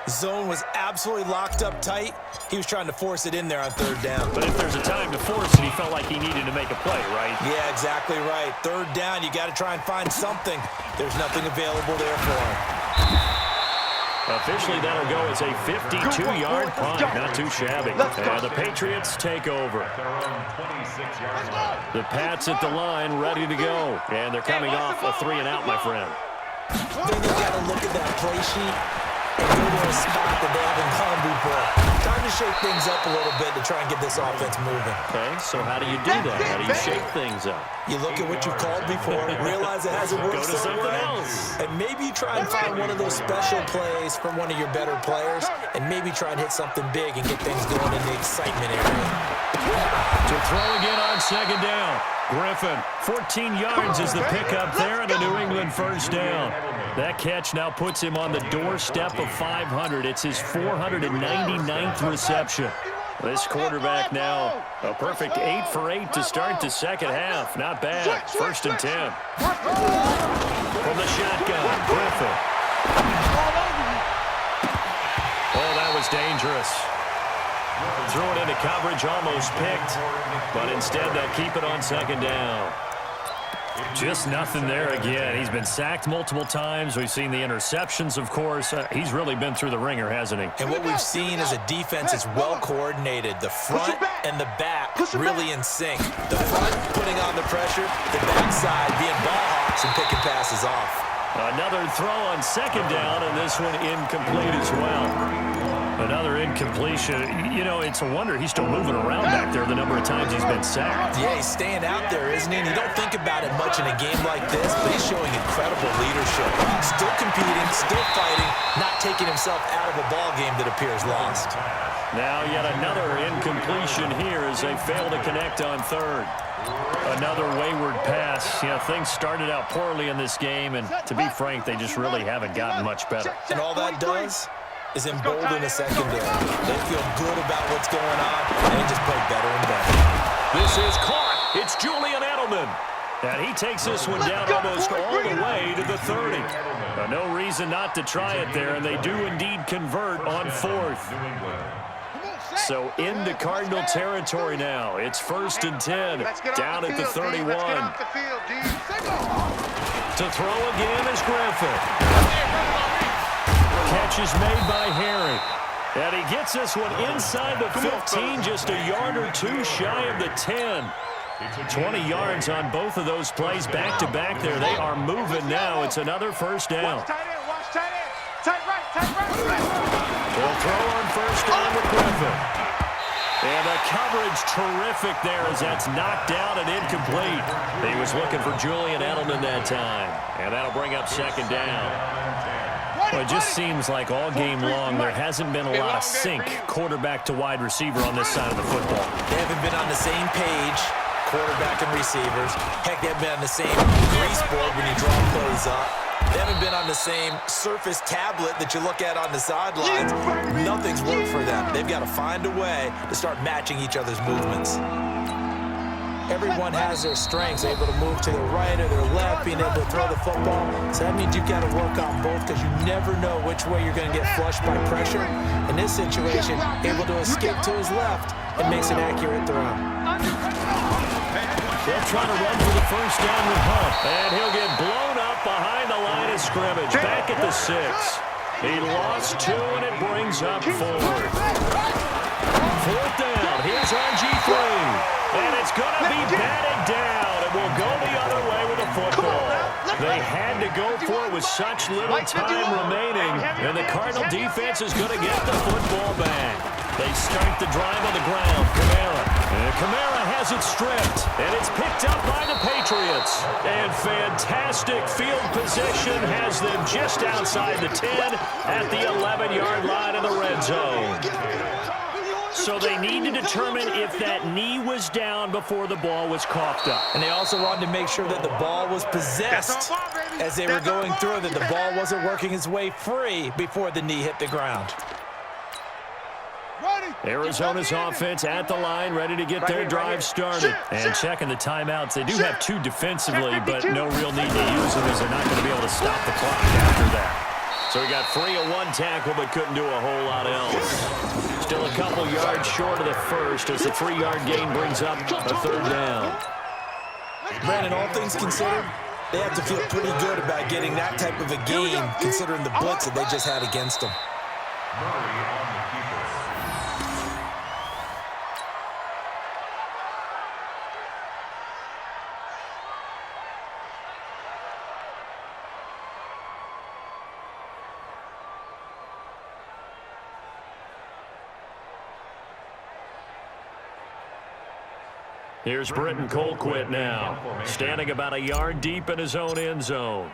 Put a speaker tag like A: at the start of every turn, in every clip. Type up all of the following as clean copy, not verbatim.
A: Zone was absolutely locked up tight. He was trying to force it in there on third down.
B: But if there's a time to force it, he felt like he needed to make a play, right?
A: Yeah, exactly right. Third down, you got to try and find something. There's nothing available there for him.
B: Officially, that'll go as a 52-yard punt. Not too shabby. And the Patriots take over. The Pats at the line, ready to go. And they're coming off a 3-and-out, my friend.
A: Then you got to look at that play sheet and go to a spot that they haven't gone before. Time to shake things up a little bit to try and get this offense moving.
B: Okay, so how do you do that? How do you shake things up?
A: You look at what you've called before, realize it hasn't worked
B: Go to something
A: well,
B: else.
A: and maybe you try and find one of those special plays from one of your better players, and maybe try and hit something big and get things going in the excitement area.
B: To throw again on second down. Griffin, 14 yards is the pickup there, and a New England first down. That catch now puts him on the doorstep of 500. It's his 499th reception. This quarterback now a perfect 8 for 8 to start the second half. Not bad. First and 10. From the shotgun, Griffin. Oh, that was dangerous. Threw it into coverage, almost picked, but instead they'll keep it on second down. Just nothing there again. He's been sacked multiple times. We've seen the interceptions, of course. He's really been through the ringer, hasn't he?
A: And what we've seen is a defense that's well coordinated. The front and the back really in sync. The front putting on the pressure, the backside being ball hawks and picking passes off.
B: Another throw on second down, and this one incomplete as well. Another incompletion. You know, it's a wonder he's still moving around back there the number of times he's been sacked.
A: Yeah, he's staying out there, isn't he? And you don't think about it much in a game like this, but he's showing incredible leadership. Still competing, still fighting, not taking himself out of a ball game that appears lost.
B: Now yet another incompletion here as they fail to connect on third. Another wayward pass. Yeah, things started out poorly in this game, and to be frank, they just really haven't gotten much better.
A: And all that does is embolden a secondary. They feel good about what's going on, and they just play better and better.
B: This is caught. It's Julian Edelman. And he takes this one down almost all the way to the 30. No reason not to try it there, and they do indeed convert on fourth. So into Cardinal territory now. It's first and 10, down at the 31. To throw again is Griffin. Catch is made by Harry. And he gets this one inside the 15, just a yard or two shy of the 10. 20 yards on both of those plays back-to-back there. They are moving now. It's another first down.
C: Watch tight end. Tight right.
B: They'll throw on first down with Griffin. And the coverage terrific there as that's knocked down and incomplete. He was looking for Julian Edelman that time. And that'll bring up second down. Well, it just seems like all game long there hasn't been a lot of sync quarterback to wide receiver on this side of the football.
A: They haven't been on the same page, quarterback and receivers. Heck, they haven't been on the same grease board when you draw plays up. They haven't been on the same surface tablet that you look at on the sidelines. Nothing's worked for them. They've got to find a way to start matching each other's movements. Everyone has their strengths, able to move to their right or their left, being able to throw the football. So that means you've got to work on both because you never know which way you're going to get flushed by pressure. In this situation, able to escape to his left and makes an accurate throw.
B: They'll try to run for the first down with Hunt. And he'll get blown up behind the line of scrimmage. Back at the 6. He lost 2, and it brings up 4. Fourth down. Here's RG3. And it's going to be batted down. It will go the other way with the football. They had to go for it with such little time remaining. And the Cardinal defense is going to get the football back. They start the drive on the ground. Kamara has it stripped. And it's picked up by the Patriots. And fantastic field position has them just outside the 10 at the 11-yard line in the red zone. So they need to determine if that knee was down before the ball was coughed up.
A: And they also wanted to make sure that the ball was possessed as they were going through, that the ball wasn't working its way free before the knee hit the ground.
B: Arizona's offense at the line, ready to get their drive started. And checking the timeouts. They do have 2 defensively, but no real need to use them as they're not going to be able to stop the clock after that. So he got free of one tackle but couldn't do a whole lot else. Still a couple yards short of the first as the 3-yard gain brings up a third down.
A: Brandon, all things considered, they have to feel pretty good about getting that type of a game considering the blitz that they just had against them.
B: Here's Britton Colquitt now, standing about a yard deep in his own end zone.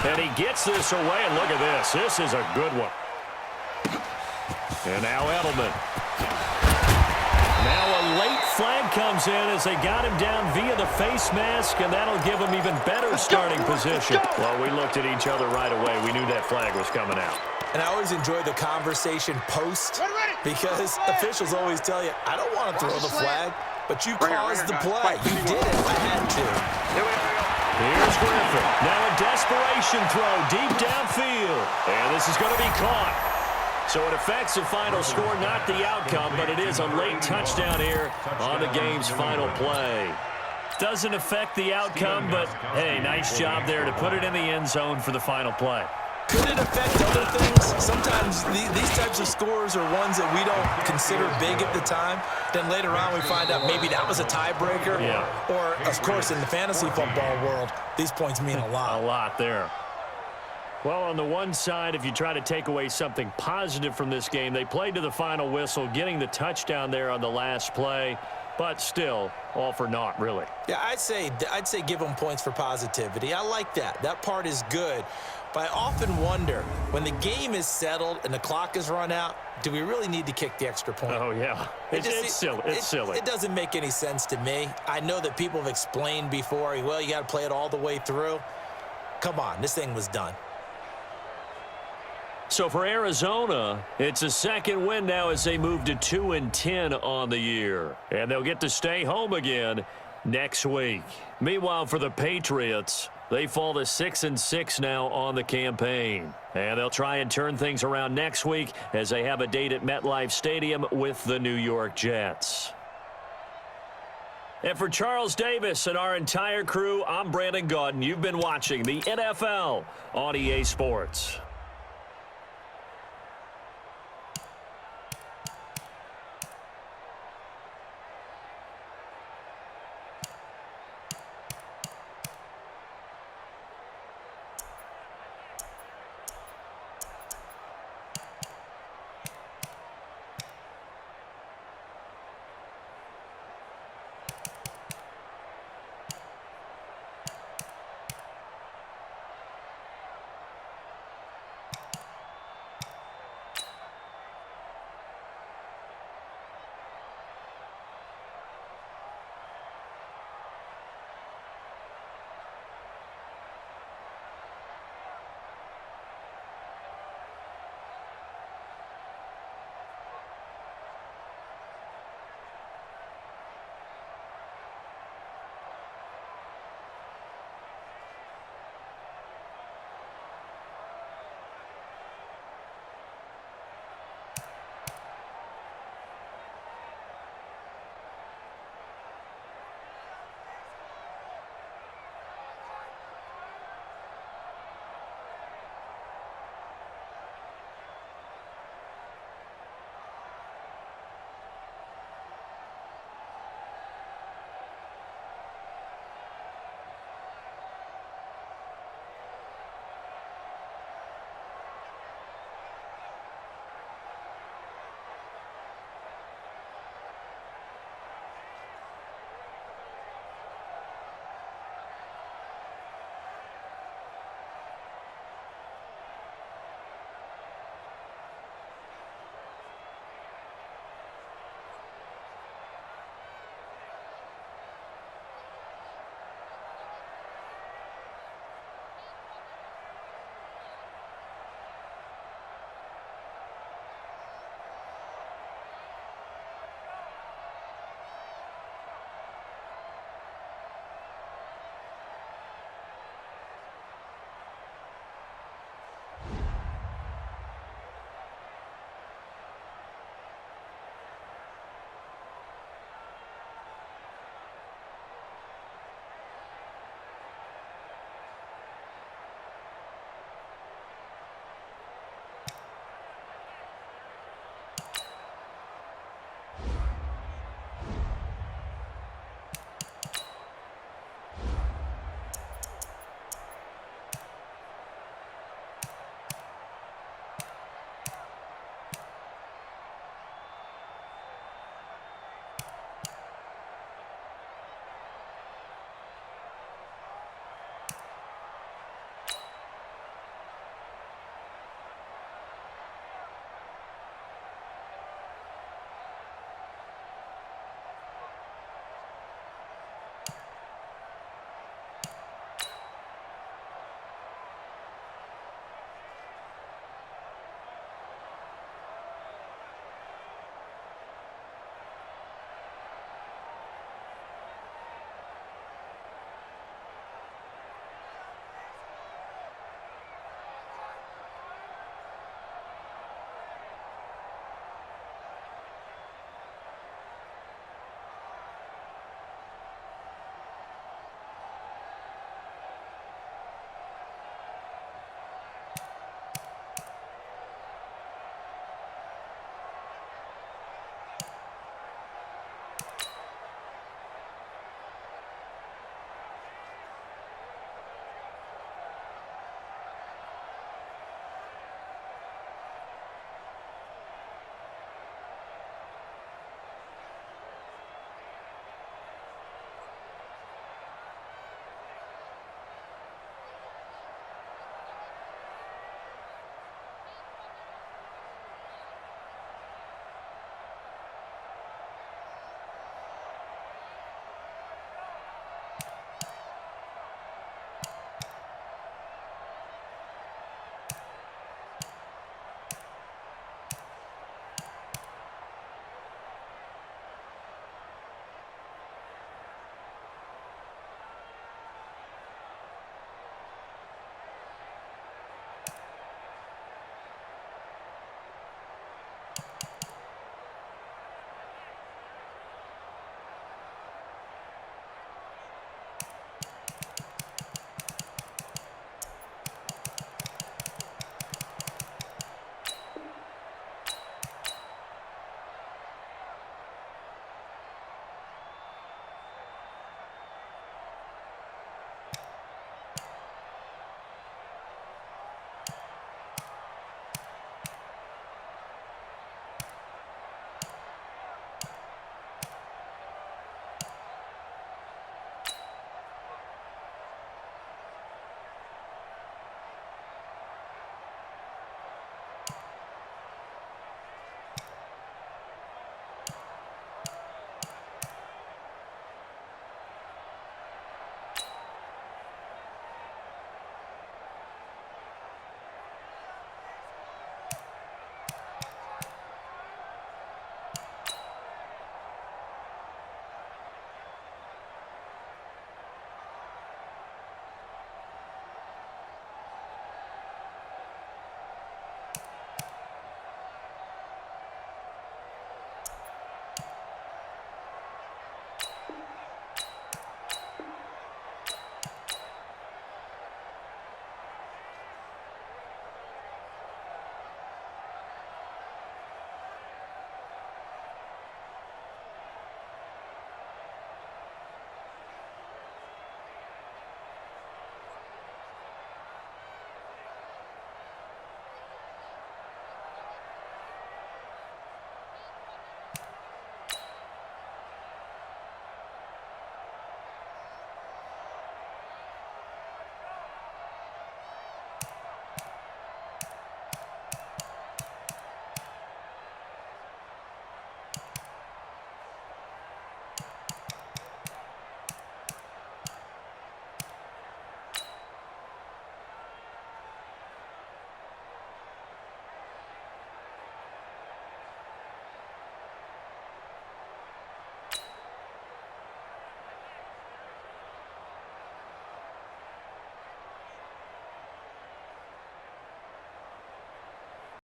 B: And he gets this away, and look at this. This is a good one. And now Edelman. Now a late flag comes in as they got him down via the face mask, and that'll give him even better starting position. Well, we looked at each other right away. We knew that flag was coming out.
A: And I always enjoy the conversation post because officials always tell you, I don't want to throw the flag, but you caused the play. You did it. I had to.
B: Here's Griffin. Now a desperation throw deep downfield. And this is going to be caught. So it affects the final score, not the outcome, but it is a late touchdown here on the game's final play. Doesn't affect the outcome, but, hey, nice job there to put it in the end zone for the final play.
A: Could it affect other things? Sometimes these types of scores are ones that we don't consider big at the time. Then later on we find out maybe that was a tiebreaker.
B: Yeah.
A: Or, of course, in the fantasy football world, these points mean a lot.
B: A lot there. Well, on the one side, if you try to take away something positive from this game, they played to the final whistle, getting the touchdown there on the last play. But still, all for naught, really.
A: Yeah, I'd say give them points for positivity. I like that. That part is good. But I often wonder, when the game is settled and the clock is run out, do we really need to kick the extra point?
B: Oh, yeah. It's silly. It's silly.
A: It doesn't make any sense to me. I know that people have explained before, well, you got to play it all the way through. Come on, this thing was done.
B: So for Arizona, it's a second win now as they move to 2-10 on the year. And they'll get to stay home again next week. Meanwhile, for the Patriots, they fall to 6-6 now on the campaign. And they'll try and turn things around next week as they have a date at MetLife Stadium with the New York Jets. And for Charles Davis and our entire crew, I'm Brandon Gaudin. You've been watching the NFL on EA Sports.